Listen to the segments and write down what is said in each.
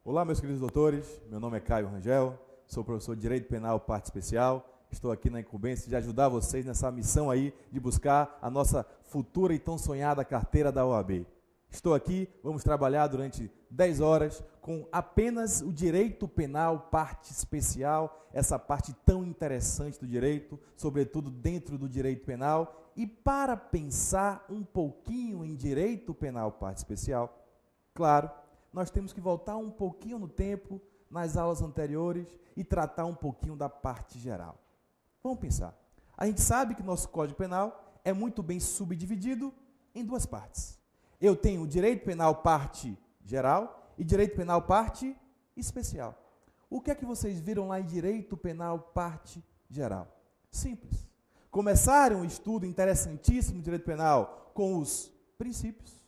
Olá, meus queridos doutores, meu nome é Caio Rangel, sou professor de Direito Penal Parte Especial, estou aqui na incumbência de ajudar vocês nessa missão aí de buscar a nossa futura e tão sonhada carteira da OAB. Estou aqui, vamos trabalhar durante 10 horas com apenas o Direito Penal Parte Especial, essa parte tão interessante do direito, sobretudo dentro do direito penal. E para pensar um pouquinho em Direito Penal Parte Especial, claro, nós temos que voltar um pouquinho no tempo, nas aulas anteriores, e tratar um pouquinho da parte geral. Vamos pensar. A gente sabe que nosso Código Penal é muito bem subdividido em duas partes. Eu tenho o Direito Penal Parte Geral e Direito Penal Parte Especial. O que é que vocês viram lá em Direito Penal Parte Geral? Simples. Começaram um estudo interessantíssimo de Direito Penal com os princípios.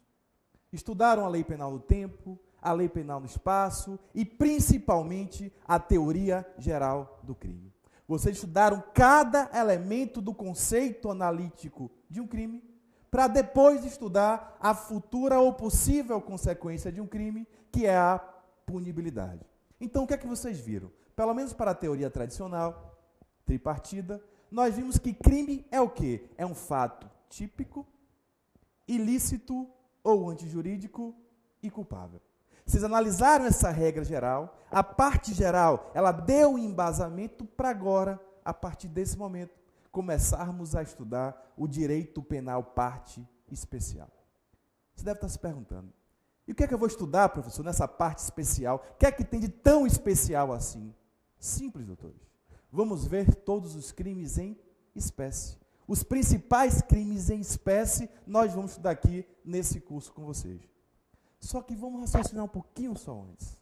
Estudaram a Lei Penal no tempo, a Lei Penal no espaço e, principalmente, a teoria geral do crime. Vocês estudaram cada elemento do conceito analítico de um crime para depois estudar a futura ou possível consequência de um crime, que é a punibilidade. Então, o que é que vocês viram? Pelo menos para a teoria tradicional, tripartida, nós vimos que crime é o quê? É um fato típico, ilícito ou antijurídico e culpável. Vocês analisaram essa regra geral, a parte geral, ela deu embasamento para agora, a partir desse momento, começarmos a estudar o direito penal parte especial. Você deve estar se perguntando, e o que é que eu vou estudar, professor, nessa parte especial? O que é que tem de tão especial assim? Simples, doutores. Vamos ver todos os crimes em espécie. Os principais crimes em espécie, nós vamos estudar aqui nesse curso com vocês. Só que vamos raciocinar um pouquinho só antes.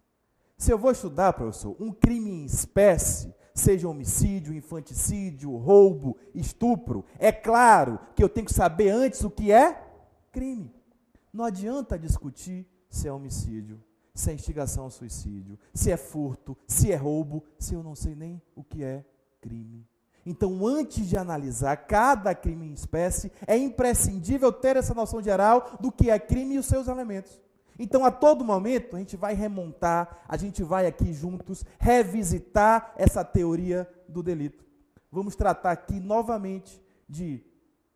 Se eu vou estudar, professor, um crime em espécie, seja homicídio, infanticídio, roubo, estupro, é claro que eu tenho que saber antes o que é crime. Não adianta discutir se é homicídio, se é instigação ao suicídio, se é furto, se é roubo, se eu não sei nem o que é crime. Então, antes de analisar cada crime em espécie, é imprescindível ter essa noção geral do que é crime e os seus elementos. Então, a todo momento, a gente vai remontar, a gente vai aqui juntos revisitar essa teoria do delito. Vamos tratar aqui novamente de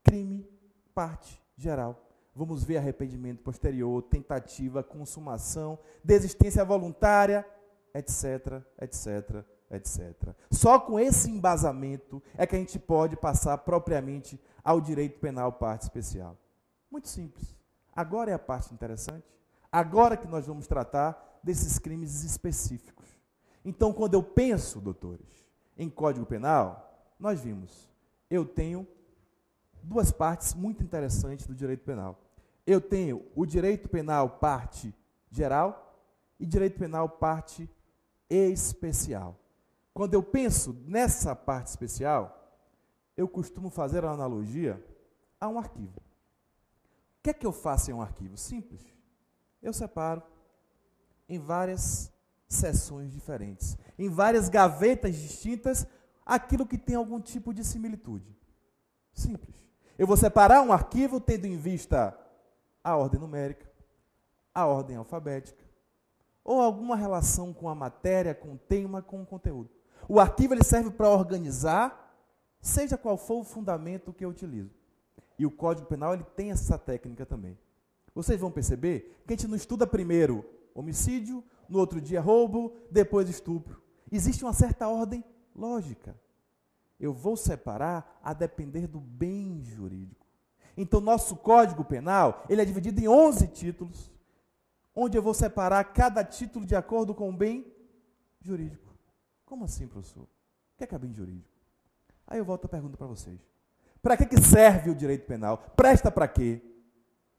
crime, parte geral. Vamos ver arrependimento posterior, tentativa, consumação, desistência voluntária, etc, etc, etc. Só com esse embasamento é que a gente pode passar propriamente ao direito penal parte especial. Muito simples. Agora é a parte interessante. Agora que nós vamos tratar desses crimes específicos. Então, quando eu penso, doutores, em Código Penal, nós vimos, eu tenho duas partes muito interessantes do direito penal. Eu tenho o direito penal parte geral e direito penal parte especial. Quando eu penso nessa parte especial, eu costumo fazer a analogia a um arquivo. O que é que eu faço em um arquivo? Simples. Eu separo em várias seções diferentes, em várias gavetas distintas, aquilo que tem algum tipo de similitude. Simples. Eu vou separar um arquivo tendo em vista a ordem numérica, a ordem alfabética, ou alguma relação com a matéria, com o tema, com o conteúdo. O arquivo ele serve para organizar, seja qual for o fundamento que eu utilizo. E o Código Penal ele tem essa técnica também. Vocês vão perceber que a gente não estuda primeiro homicídio, no outro dia roubo, depois estupro. Existe uma certa ordem lógica. Eu vou separar a depender do bem jurídico. Então, nosso Código Penal ele é dividido em 11 títulos, onde eu vou separar cada título de acordo com o bem jurídico. Como assim, professor? O que é bem jurídico? Aí eu volto a pergunta para vocês. Para que serve o direito penal? Presta para quê?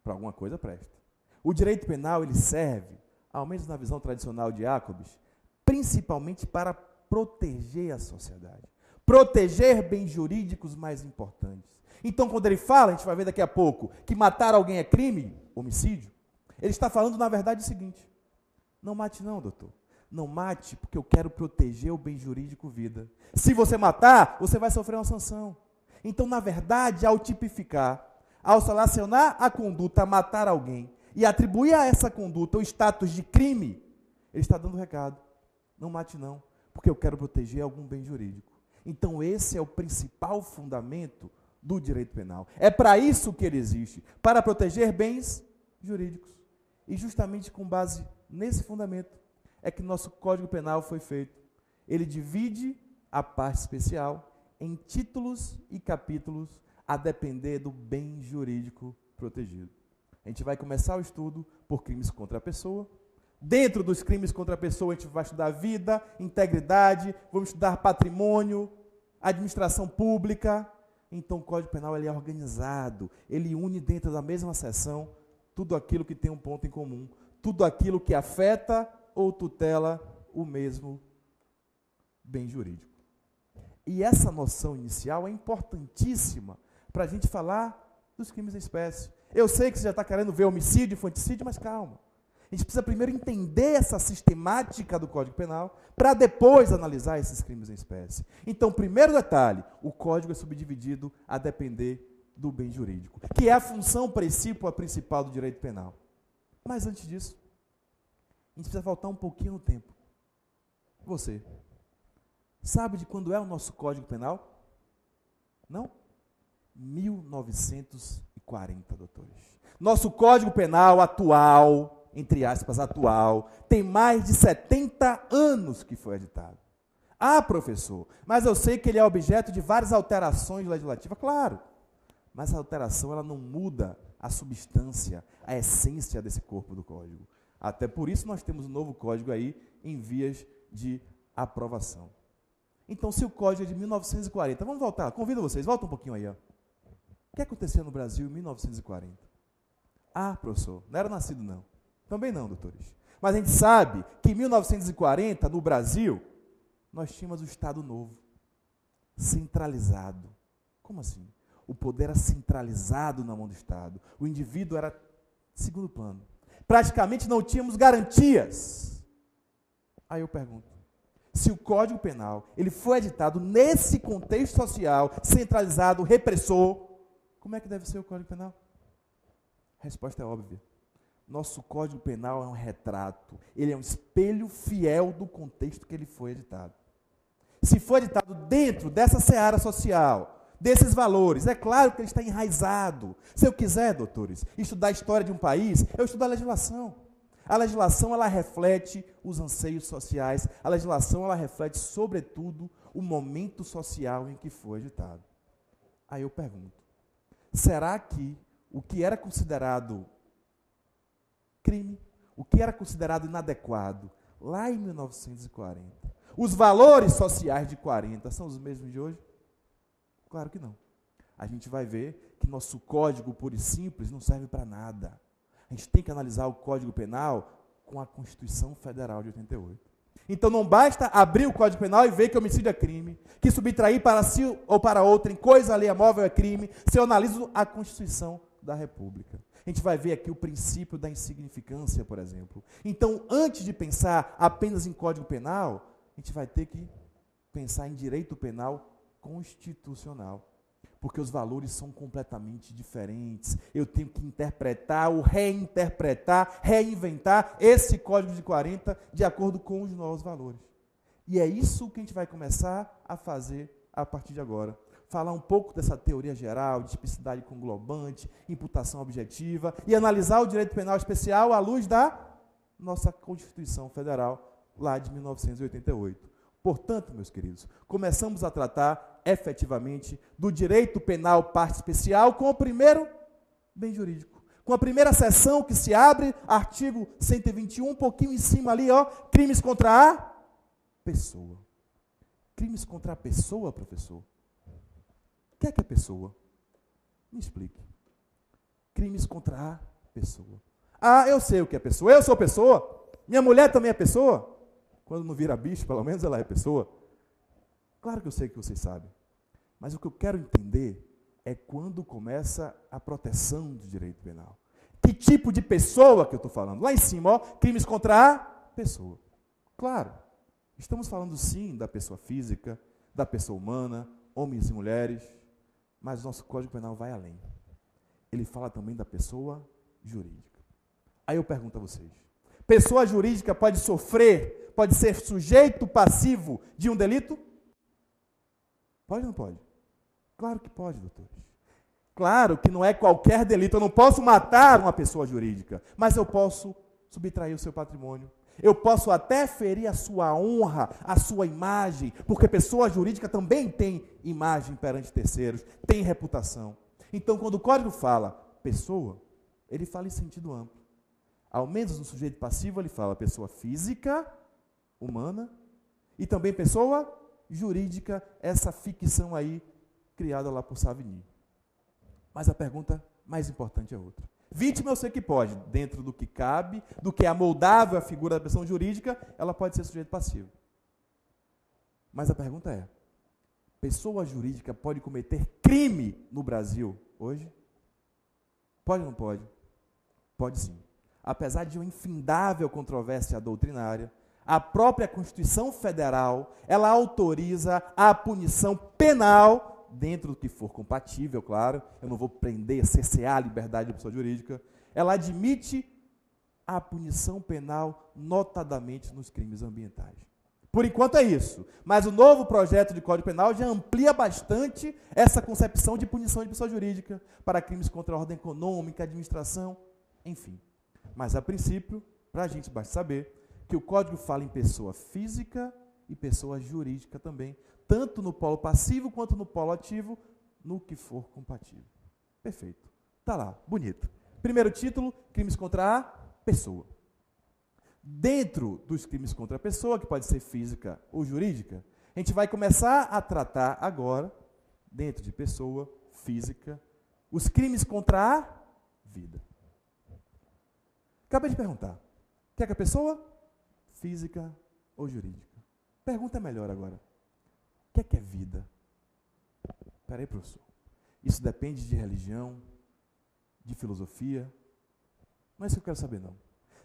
Para alguma coisa presta. O direito penal ele serve, ao menos na visão tradicional de Jacobs, principalmente para proteger a sociedade. Proteger bens jurídicos mais importantes. Então, quando ele fala, a gente vai ver daqui a pouco, que matar alguém é crime, homicídio, ele está falando, na verdade, o seguinte: não mate não, doutor. Não mate porque eu quero proteger o bem jurídico vida. Se você matar, você vai sofrer uma sanção. Então, na verdade, ao tipificar, ao relacionar a conduta a matar alguém e atribuir a essa conduta o status de crime, Ele está dando recado. Não mate não, porque eu quero proteger algum bem jurídico. Então esse é o principal fundamento do direito penal. É para isso que ele existe, para proteger bens jurídicos. E justamente com base nesse fundamento é que nosso Código Penal foi feito. Ele divide a parte especial em títulos e capítulos a depender do bem jurídico protegido. A gente vai começar o estudo por crimes contra a pessoa. Dentro dos crimes contra a pessoa, a gente vai estudar vida, integridade, vamos estudar patrimônio, administração pública. Então, o Código Penal ele é organizado, ele une dentro da mesma seção tudo aquilo que tem um ponto em comum, tudo aquilo que afeta ou tutela o mesmo bem jurídico. E essa noção inicial é importantíssima para a gente falar dos crimes em espécie. Eu sei que você já está querendo ver homicídio, infanticídio, mas calma. A gente precisa primeiro entender essa sistemática do Código Penal para depois analisar esses crimes em espécie. Então, primeiro detalhe, o Código é subdividido a depender do bem jurídico, que é a função principal do direito penal. Mas antes disso, a gente precisa voltar um pouquinho no tempo. Você sabe de quando é o nosso Código Penal? Não? 1940, doutores. Nosso Código Penal atual, entre aspas, atual, tem mais de 70 anos que foi editado. Ah, professor, mas eu sei que ele é objeto de várias alterações legislativas. Claro, mas a alteração ela não muda a substância, a essência desse corpo do Código. Até por isso nós temos um novo Código aí em vias de aprovação. Então, se o Código é de 1940, vamos voltar, convido vocês, volta um pouquinho aí. Ó. O que aconteceu no Brasil em 1940? Ah, professor, não era nascido não. Também não, doutores. Mas a gente sabe que em 1940, no Brasil, nós tínhamos o Estado Novo, centralizado. Como assim? O poder era centralizado na mão do Estado. O indivíduo era segundo plano. Praticamente não tínhamos garantias. Aí eu pergunto, se o Código Penal ele foi editado nesse contexto social, centralizado, repressor, como é que deve ser o Código Penal? A resposta é óbvia. Nosso Código Penal é um retrato, ele é um espelho fiel do contexto que ele foi editado. Se foi editado dentro dessa seara social, desses valores, é claro que ele está enraizado. Se eu quiser, doutores, estudar a história de um país, eu estudo a legislação. A legislação, ela reflete os anseios sociais, a legislação, ela reflete, sobretudo, o momento social em que foi editado. Aí eu pergunto, será que o que era considerado crime, o que era considerado inadequado, lá em 1940, os valores sociais de 40 são os mesmos de hoje? Claro que não. A gente vai ver que nosso código puro e simples não serve para nada. A gente tem que analisar o Código Penal com a Constituição Federal de 88. Então não basta abrir o Código Penal e ver que homicídio é crime, que subtrair para si ou para outrem coisa alheia móvel é crime, se eu analiso a Constituição da República. A gente vai ver aqui o princípio da insignificância, por exemplo. Então, antes de pensar apenas em Código Penal, a gente vai ter que pensar em direito penal constitucional, porque os valores são completamente diferentes. Eu tenho que interpretar, ou reinterpretar, reinventar esse Código de 40 de acordo com os novos valores. E é isso que a gente vai começar a fazer a partir de agora. Falar um pouco dessa teoria geral, de tipicidade conglobante, imputação objetiva, e analisar o direito penal especial à luz da nossa Constituição Federal, lá de 1988. Portanto, meus queridos, começamos a tratar efetivamente do direito penal parte especial com o primeiro bem jurídico. Com a primeira seção que se abre, artigo 121, um pouquinho em cima ali, ó, crimes contra a pessoa. Crimes contra a pessoa, professor? O que é pessoa? Me explique. Crimes contra a pessoa. Ah, eu sei o que é pessoa. Eu sou pessoa. Minha mulher também é pessoa. Quando não vira bicho, pelo menos ela é pessoa. Claro que eu sei que vocês sabem. Mas o que eu quero entender é quando começa a proteção do direito penal. Que tipo de pessoa que eu estou falando? Lá em cima, ó, crimes contra a pessoa. Claro, estamos falando sim da pessoa física, da pessoa humana, homens e mulheres, mas o nosso Código Penal vai além. Ele fala também da pessoa jurídica. Aí eu pergunto a vocês, pessoa jurídica pode sofrer, pode ser sujeito passivo de um delito? Pode ou não pode? Claro que pode, doutores. Claro que não é qualquer delito. Eu não posso matar uma pessoa jurídica, mas eu posso subtrair o seu patrimônio. Eu posso até ferir a sua honra, a sua imagem, porque pessoa jurídica também tem imagem perante terceiros, tem reputação. Então, quando o Código fala pessoa, ele fala em sentido amplo. Ao menos no sujeito passivo, ele fala pessoa física, humana, e também pessoa jurídica, essa ficção aí criada lá por Savigny. Mas a pergunta mais importante é outra. Vítima eu sei que pode, dentro do que cabe, do que é amoldável a figura da pessoa jurídica, ela pode ser sujeito passivo. Mas a pergunta é, pessoa jurídica pode cometer crime no Brasil hoje? Pode ou não pode? Pode sim. Apesar de uma infindável controvérsia doutrinária, a própria Constituição Federal, ela autoriza a punição penal, dentro do que for compatível, claro, eu não vou prender, cercear a liberdade da pessoa jurídica, ela admite a punição penal, notadamente nos crimes ambientais. Por enquanto é isso, mas o novo projeto de Código Penal já amplia bastante essa concepção de punição de pessoa jurídica para crimes contra a ordem econômica, administração, enfim. Mas, a princípio, para a gente basta saber que o Código fala em pessoa física e pessoa jurídica também, tanto no polo passivo quanto no polo ativo, no que for compatível. Perfeito. Está lá, bonito. Primeiro título, crimes contra a pessoa. Dentro dos crimes contra a pessoa, que pode ser física ou jurídica, a gente vai começar a tratar agora, dentro de pessoa física, os crimes contra a vida. Acabei de perguntar, quer que a pessoa física ou jurídica? Pergunta melhor agora. O que é vida? Espera aí, professor. Isso depende de religião, de filosofia? Não é isso que eu quero saber, não.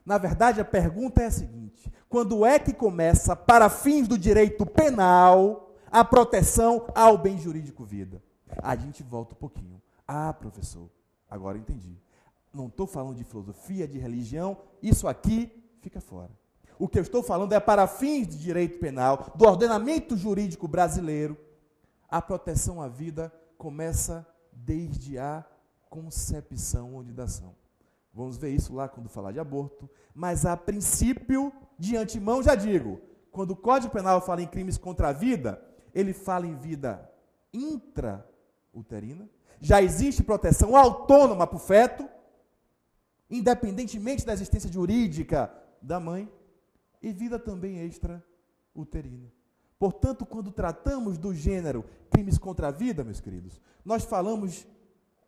Na verdade, a pergunta é a seguinte: quando é que começa, para fins do direito penal, a proteção ao bem jurídico vida? A gente volta um pouquinho. Ah, professor, agora eu entendi. Não estou falando de filosofia, de religião, isso aqui fica fora. O que eu estou falando é para fins de direito penal, do ordenamento jurídico brasileiro, a proteção à vida começa desde a concepção ou nidação. Vamos ver isso lá quando falar de aborto, mas a princípio, de antemão já digo, quando o Código Penal fala em crimes contra a vida, ele fala em vida intrauterina, já existe proteção autônoma para o feto, independentemente da existência jurídica da mãe, e vida também extrauterina. Portanto, quando tratamos do gênero crimes contra a vida, meus queridos, nós falamos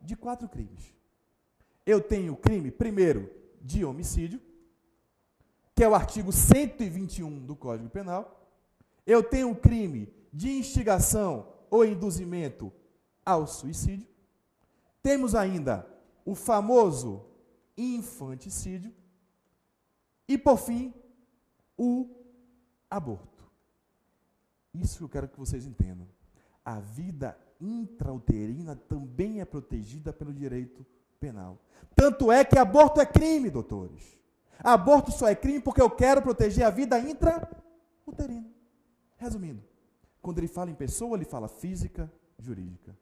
de 4 crimes. Eu tenho o crime, primeiro, de homicídio, que é o artigo 121 do Código Penal. Eu tenho o crime de instigação ou induzimento ao suicídio. Temos ainda o famoso infanticídio. E, por fim, o aborto. Isso que eu quero que vocês entendam. A vida intrauterina também é protegida pelo direito penal. Tanto é que aborto é crime, doutores. Aborto só é crime porque eu quero proteger a vida intrauterina. Resumindo, quando ele fala em pessoa, ele fala física, jurídica.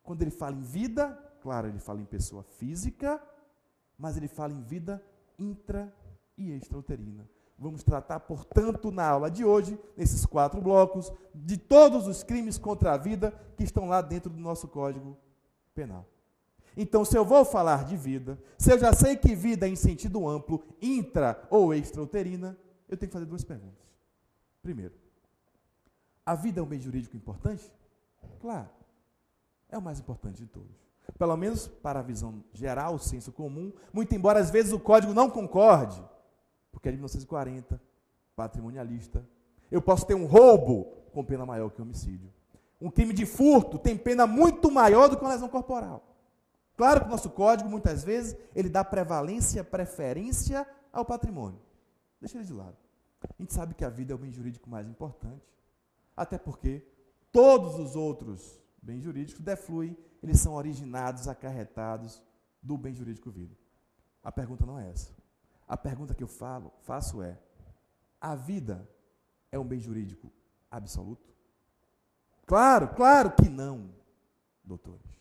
Quando ele fala em vida, claro, ele fala em pessoa física, mas ele fala em vida intra e extrauterina. Vamos tratar, portanto, na aula de hoje, nesses 4 blocos, de todos os crimes contra a vida que estão lá dentro do nosso Código Penal. Então, se eu vou falar de vida, se eu já sei que vida é em sentido amplo, intra ou extrauterina, eu tenho que fazer 2 perguntas. Primeiro, a vida é um bem jurídico importante? Claro, é o mais importante de todos. Pelo menos para a visão geral, o senso comum, muito embora às vezes o Código não concorde, porque é de 1940, patrimonialista. Eu posso ter um roubo com pena maior que um homicídio. Um crime de furto tem pena muito maior do que uma lesão corporal. Claro que o nosso Código, muitas vezes, ele dá preferência ao patrimônio. Deixa ele de lado. A gente sabe que a vida é o bem jurídico mais importante, até porque todos os outros bens jurídicos defluem, eles são originados, acarretados do bem jurídico vida. A pergunta não é essa. A pergunta que eu faço é: a vida é um bem jurídico absoluto? Claro que não, doutores.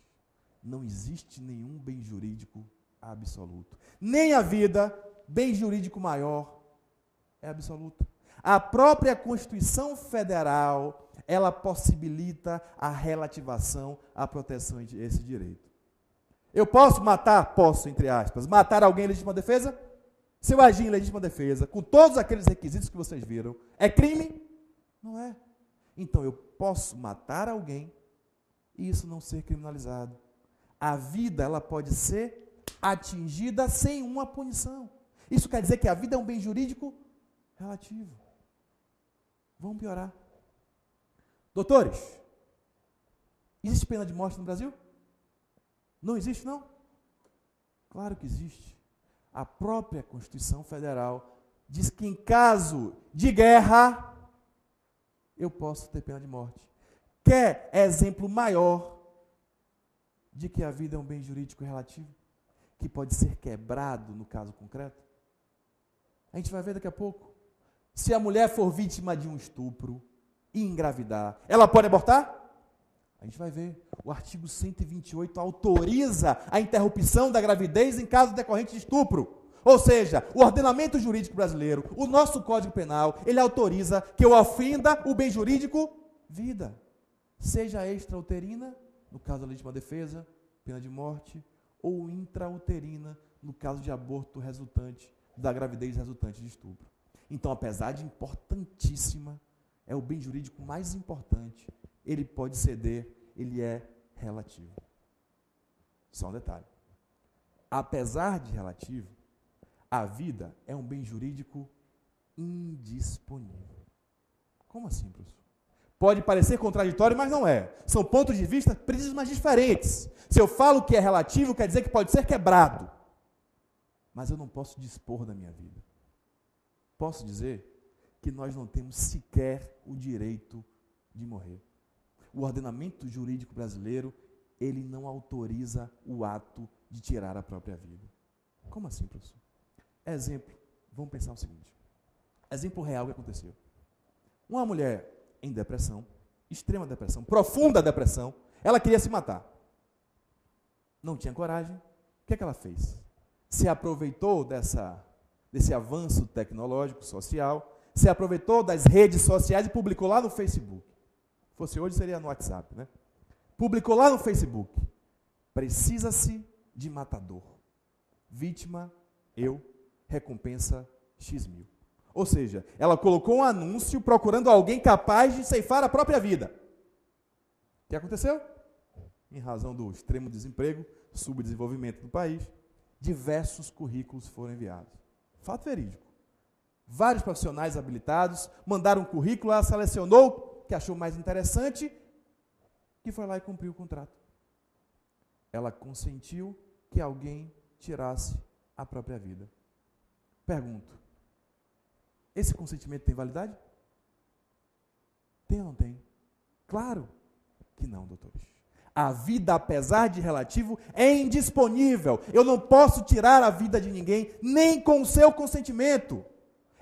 Não existe nenhum bem jurídico absoluto. Nem a vida, bem jurídico maior, é absoluto. A própria Constituição Federal, ela possibilita a relativação à proteção desse direito. Eu posso matar? Posso, entre aspas. Matar alguém em legítima defesa? Se eu agir em legítima defesa, com todos aqueles requisitos que vocês viram, é crime? Não é. Então, eu posso matar alguém e isso não ser criminalizado. A vida, ela pode ser atingida sem uma punição. Isso quer dizer que a vida é um bem jurídico relativo. Vamos piorar. Doutores, existe pena de morte no Brasil? Não existe, não? Claro que existe. A própria Constituição Federal diz que em caso de guerra, eu posso ter pena de morte. Quer exemplo maior de que a vida é um bem jurídico relativo, que pode ser quebrado no caso concreto? A gente vai ver daqui a pouco. Se a mulher for vítima de um estupro e engravidar, ela pode abortar? A gente vai ver. O artigo 128 autoriza a interrupção da gravidez em caso decorrente de estupro. Ou seja, o ordenamento jurídico brasileiro, o nosso Código Penal, ele autoriza que eu ofenda o bem jurídico vida. Seja extrauterina, no caso da legítima defesa, pena de morte, ou intrauterina, no caso de aborto resultante, da gravidez resultante de estupro. Então, apesar de importantíssima, é o bem jurídico mais importante. Ele pode ceder, ele é relativo. Só um detalhe. Apesar de relativo, a vida é um bem jurídico indisponível. Como assim, professor? Pode parecer contraditório, mas não é. São pontos de vista precisos, mas diferentes. Se eu falo que é relativo, quer dizer que pode ser quebrado. Mas eu não posso dispor da minha vida. Posso dizer que nós não temos sequer o direito de morrer. O ordenamento jurídico brasileiro, ele não autoriza o ato de tirar a própria vida. Como assim, professor? Exemplo, vamos pensar o seguinte. Exemplo real que aconteceu. Uma mulher em depressão, extrema depressão, profunda depressão, ela queria se matar. Não tinha coragem. O que é que ela fez? Se aproveitou desse avanço tecnológico, social, se aproveitou das redes sociais e publicou lá no Facebook. Se fosse hoje, seria no WhatsApp, né? Publicou lá no Facebook. Precisa-se de matador. Vítima, eu, recompensa X mil. Ou seja, ela colocou um anúncio procurando alguém capaz de ceifar a própria vida. O que aconteceu? Em razão do extremo desemprego, subdesenvolvimento do país, diversos currículos foram enviados. Fato verídico. Vários profissionais habilitados mandaram um currículo, ela selecionou o que achou mais interessante e foi lá e cumpriu o contrato. Ela consentiu que alguém tirasse a própria vida. Pergunto, esse consentimento tem validade? Tem ou não tem? Claro que não, doutores. A vida, apesar de relativo, é indisponível. Eu não posso tirar a vida de ninguém, nem com o seu consentimento.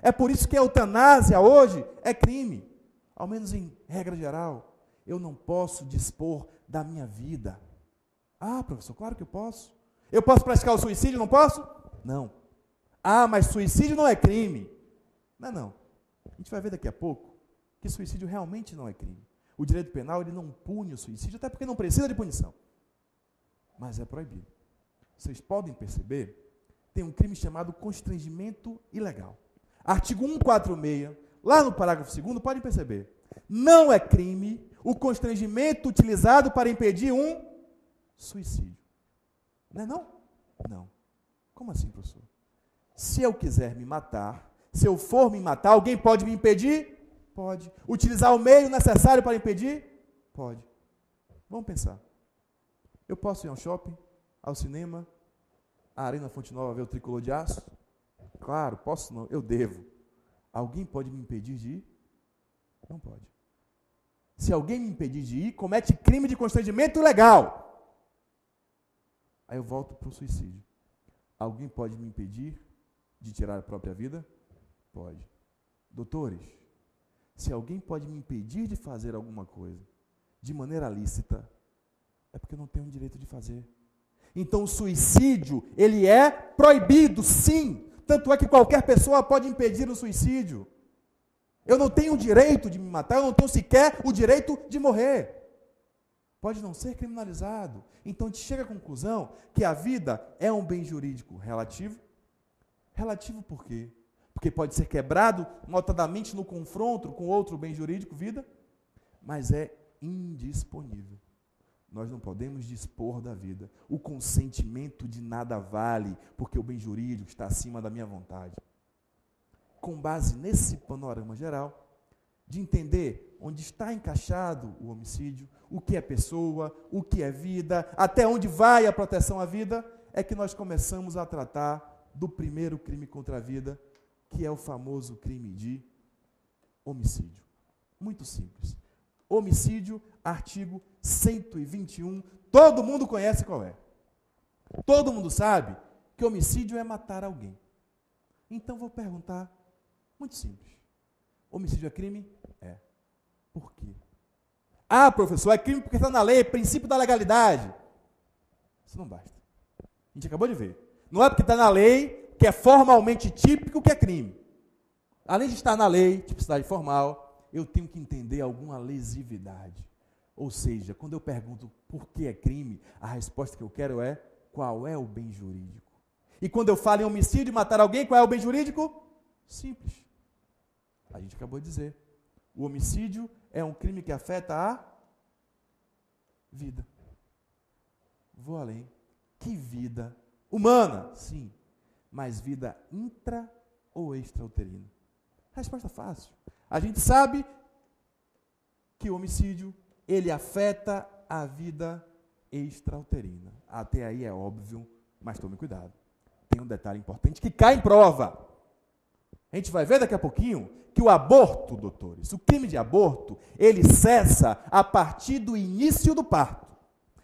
É por isso que a eutanásia hoje é crime. Ao menos em regra geral. Eu não posso dispor da minha vida. Ah, professor, claro que eu posso. Eu posso praticar o suicídio, não posso? Não. Ah, mas suicídio não é crime. Não. A gente vai ver daqui a pouco que suicídio realmente não é crime. O direito penal, ele não pune o suicídio, até porque não precisa de punição. Mas é proibido. Vocês podem perceber, tem um crime chamado constrangimento ilegal. Artigo 146, lá no parágrafo 2º, podem perceber. Não é crime o constrangimento utilizado para impedir um suicídio. Não é não? Não. Como assim, professor? Se eu quiser me matar, se eu for me matar, alguém pode me impedir? Pode. Utilizar o meio necessário para impedir? Pode. Vamos pensar. Eu posso ir ao shopping, ao cinema, à Arena Fonte Nova ver o Tricolor de Aço? Claro, posso não, eu devo. Alguém pode me impedir de ir? Não pode. Se alguém me impedir de ir, comete crime de constrangimento ilegal. Aí eu volto para o suicídio. Alguém pode me impedir de tirar a própria vida? Pode. Doutores, se alguém pode me impedir de fazer alguma coisa de maneira lícita, é porque eu não tenho o direito de fazer. Então o suicídio, ele é proibido, sim. Tanto é que qualquer pessoa pode impedir o suicídio. Eu não tenho o direito de me matar, eu não tenho sequer o direito de morrer. Pode não ser criminalizado. Então a gente chega à conclusão que a vida é um bem jurídico relativo. Relativo por quê? Porque pode ser quebrado, notadamente no confronto com outro bem jurídico, vida, mas é indisponível. Nós não podemos dispor da vida. O consentimento de nada vale, porque o bem jurídico está acima da minha vontade. Com base nesse panorama geral, de entender onde está encaixado o homicídio, o que é pessoa, o que é vida, até onde vai a proteção à vida, é que nós começamos a tratar do primeiro crime contra a vida, que é o famoso crime de homicídio. Muito simples. Homicídio, artigo 121, todo mundo conhece qual é. Todo mundo sabe que homicídio é matar alguém. Então vou perguntar, muito simples. Homicídio é crime? É. Por quê? Ah, professor, é crime porque está na lei, princípio da legalidade. Isso não basta. A gente acabou de ver. Não é porque está na lei que é formalmente típico que é crime. Além de estar na lei, tipicidade formal, eu tenho que entender alguma lesividade. Ou seja, quando eu pergunto por que é crime, a resposta que eu quero é qual é o bem jurídico. E quando eu falo em homicídio, matar alguém, qual é o bem jurídico? Simples. A gente acabou de dizer. O homicídio é um crime que afeta a vida. Vou além. Que vida? Humana? Sim. Mas vida intra ou extrauterina? Resposta fácil. A gente sabe que o homicídio, ele afeta a vida extrauterina. Até aí é óbvio, mas tome cuidado. Tem um detalhe importante que cai em prova. A gente vai ver daqui a pouquinho que o aborto, doutores, o crime de aborto, ele cessa a partir do início do parto.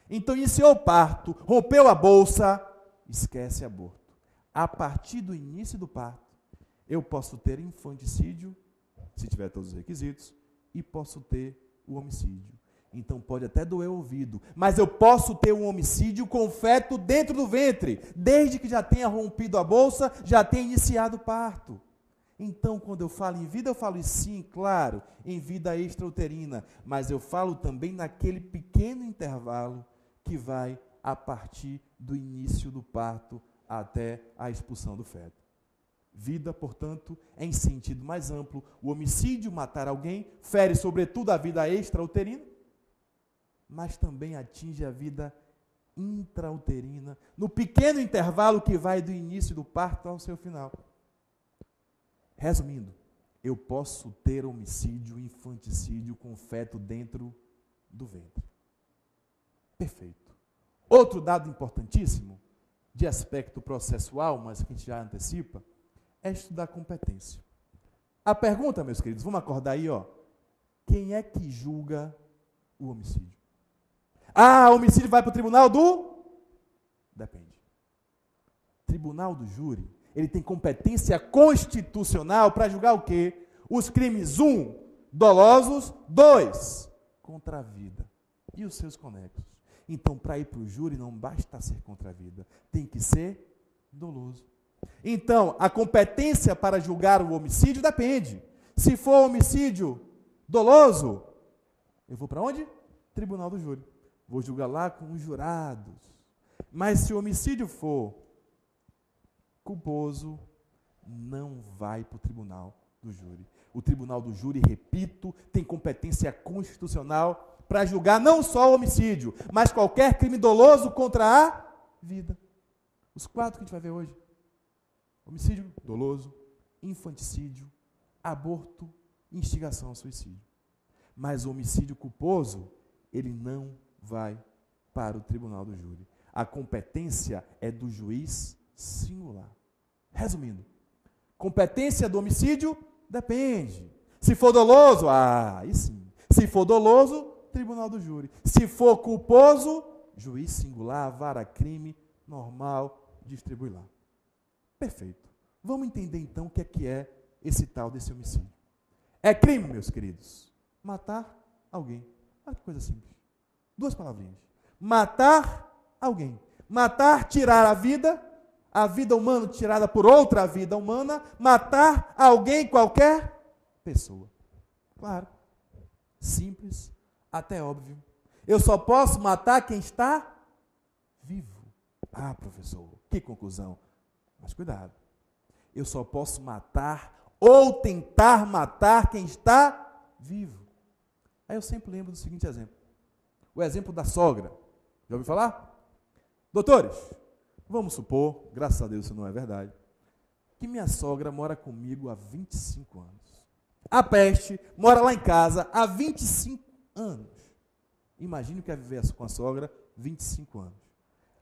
Então, iniciou o parto, rompeu a bolsa, esquece aborto. A partir do início do parto, eu posso ter infanticídio, se tiver todos os requisitos, e posso ter o homicídio. Então pode até doer o ouvido, mas eu posso ter um homicídio com feto dentro do ventre, desde que já tenha rompido a bolsa, já tenha iniciado o parto. Então, quando eu falo em vida, eu falo sim, claro, em vida extrauterina, mas eu falo também naquele pequeno intervalo que vai a partir do início do parto até a expulsão do feto. Vida, portanto, em sentido mais amplo, o homicídio, matar alguém, fere sobretudo a vida extrauterina, mas também atinge a vida intrauterina, no pequeno intervalo que vai do início do parto ao seu final. Resumindo, eu posso ter homicídio, infanticídio com feto dentro do ventre. Perfeito. Outro dado importantíssimo, de aspecto processual, mas que a gente já antecipa, é estudar competência. A pergunta, meus queridos, vamos acordar aí, ó. Quem é que julga o homicídio? Ah, o homicídio vai para o tribunal do... Depende. Tribunal do júri, ele tem competência constitucional para julgar o quê? Os crimes 1, dolosos, 2, contra a vida e os seus conexos. Então, para ir para o júri, não basta ser contra a vida, tem que ser doloso. Então, a competência para julgar o homicídio depende. Se for homicídio doloso, eu vou para onde? Tribunal do júri. Vou julgar lá com os jurados. Mas se o homicídio for culposo, não vai para o tribunal do júri. O tribunal do júri, repito, tem competência constitucional para julgar não só o homicídio, mas qualquer crime doloso contra a vida. Os 4 que a gente vai ver hoje. Homicídio doloso, infanticídio, aborto, instigação ao suicídio. Mas o homicídio culposo, ele não vai para o tribunal do júri. A competência é do juiz singular. Resumindo, competência do homicídio depende. Se for doloso, aí sim. Se for doloso, tribunal do júri. Se for culposo, juiz singular, vara crime, normal, distribui lá. Perfeito. Vamos entender então o que é esse tal desse homicídio. É crime, meus queridos, matar alguém. Olha que coisa simples. 2 palavrinhas. Matar alguém. Matar, tirar a vida humana tirada por outra vida humana, matar alguém, qualquer pessoa. Claro. Simples, até óbvio. Eu só posso matar quem está vivo. Ah, professor, que conclusão. Mas cuidado. Eu só posso matar ou tentar matar quem está vivo. Aí eu sempre lembro do seguinte exemplo. O exemplo da sogra. Já ouviu falar? Doutores, vamos supor, graças a Deus isso não é verdade, que minha sogra mora comigo há 25 anos. A peste mora lá em casa há 25 anos. Imagine o que é viver com a sogra 25 anos.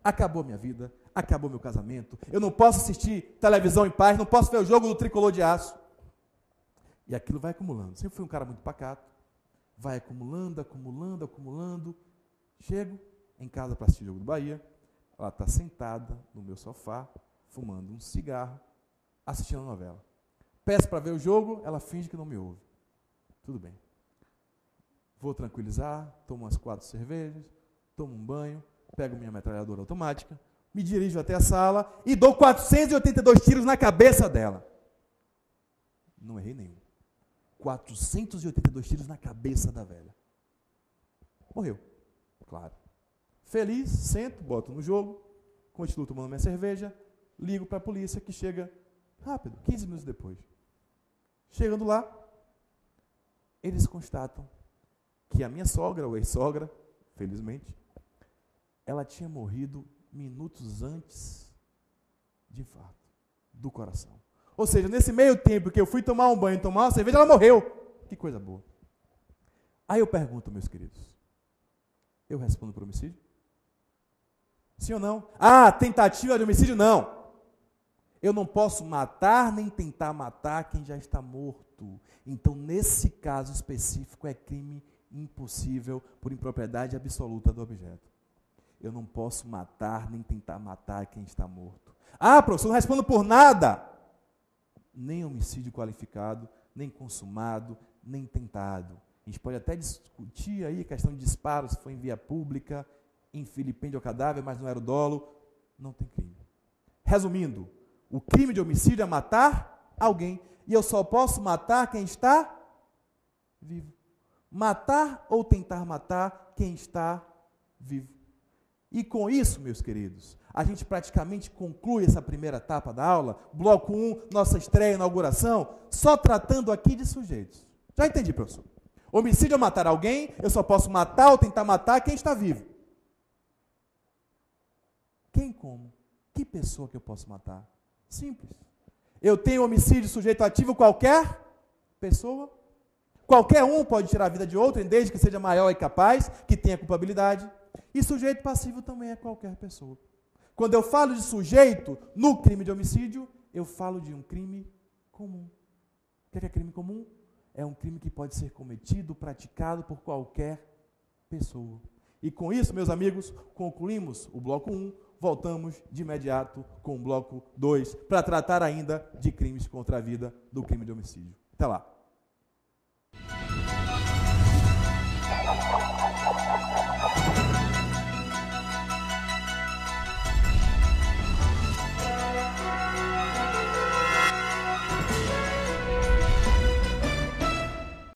Acabou minha vida, acabou meu casamento, eu não posso assistir televisão em paz, não posso ver o jogo do Tricolor de Aço. E aquilo vai acumulando. Sempre fui um cara muito pacato. Vai acumulando, acumulando, acumulando. Chego em casa para assistir o jogo do Bahia. Ela está sentada no meu sofá, fumando um cigarro, assistindo a novela. Peço para ver o jogo, ela finge que não me ouve. Tudo bem. Vou tranquilizar, tomo umas 4 cervejas, tomo um banho, pego minha metralhadora automática, me dirijo até a sala e dou 482 tiros na cabeça dela. Não errei nenhum. 482 tiros na cabeça da velha. Morreu. Claro. Feliz, sento, boto no jogo, continuo tomando minha cerveja, ligo para a polícia que chega rápido, 15 minutos depois. Chegando lá, eles constatam que a minha sogra, ou ex-sogra, felizmente, ela tinha morrido minutos antes de infarto do coração. Ou seja, nesse meio tempo que eu fui tomar um banho, tomar uma cerveja, ela morreu. Que coisa boa. Aí eu pergunto, meus queridos, eu respondo por homicídio? Sim ou não? Ah, tentativa de homicídio? Não. Eu não posso matar nem tentar matar quem já está morto. Então, nesse caso específico, é crime impossível por impropriedade absoluta do objeto. Eu não posso matar nem tentar matar quem está morto. Ah, professor, não respondo por nada. Nem homicídio qualificado, nem consumado, nem tentado. A gente pode até discutir aí a questão de disparo, se foi em via pública, em filipêndio ao cadáver, mas não era o dolo. Não tem crime. Resumindo, o crime de homicídio é matar alguém. E eu só posso matar quem está vivo. Matar ou tentar matar quem está vivo. E com isso, meus queridos, a gente praticamente conclui essa primeira etapa da aula, bloco 1, nossa estreia, inauguração, só tratando aqui de sujeitos. Já entendi, professor. Homicídio é matar alguém, eu só posso matar ou tentar matar quem está vivo. Quem como? Que pessoa que eu posso matar? Simples. Eu tenho homicídio sujeito ativo, qualquer pessoa. Qualquer um pode tirar a vida de outro, desde que seja maior e capaz, que tenha culpabilidade. E sujeito passivo também é qualquer pessoa. Quando eu falo de sujeito no crime de homicídio, eu falo de um crime comum. O que é crime comum? É um crime que pode ser cometido, praticado por qualquer pessoa. E com isso, meus amigos, concluímos o bloco 1, voltamos de imediato com o bloco 2, para tratar ainda de crimes contra a vida do crime de homicídio. Até lá.